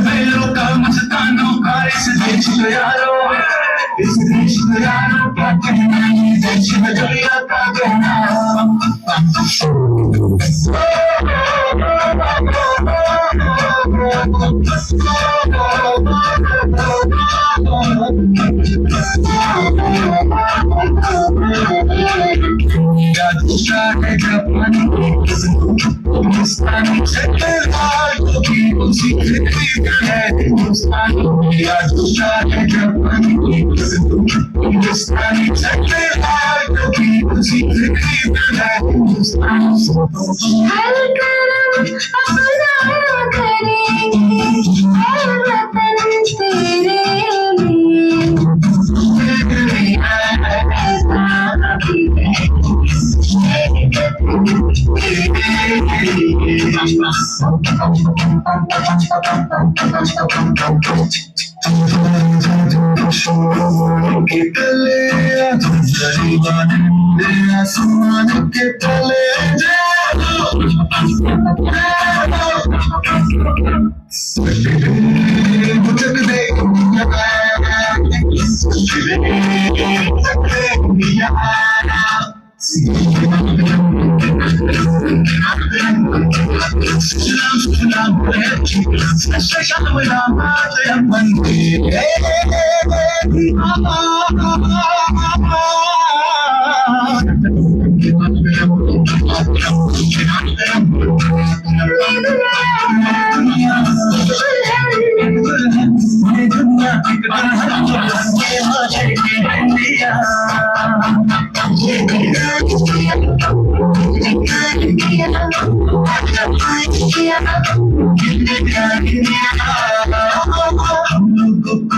बेलों का मस्तानों का इस देश को यारो, इस देश को यारो क्या कहना, ये देश में दुनिया का कहना। मेरा दूसरा है जापानी, हिंदुस्तानी छत्तीसगढ़ को भी उसी फिक्री है हिंदुस्तानी। मेरा दूसरा है जापानी, हिंदुस्तानी छत्तीसगढ़ को भी उसी फिक्री है हिंदुस्तानी। हर करम अपना करेंगे, हर वतन तेरे के तले आसमान के तले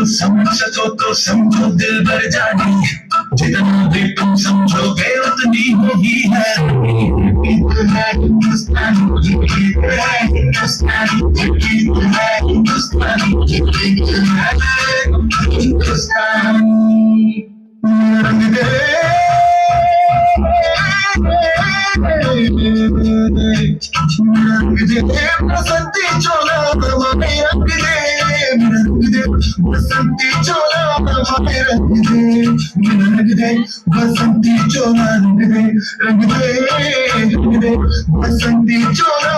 समझ सको तो समझो दिल भर जानी, जितना भी तुम समझोगे उतनी ही है। हिंदुस्तानी हिंदुस्तानी हिंदुस्तानी हिंदुस्तानी रंग दे बसंती चोला रंग दे बसंती चोला रंग दे बसंती चोला रंग दे बसंती चोला।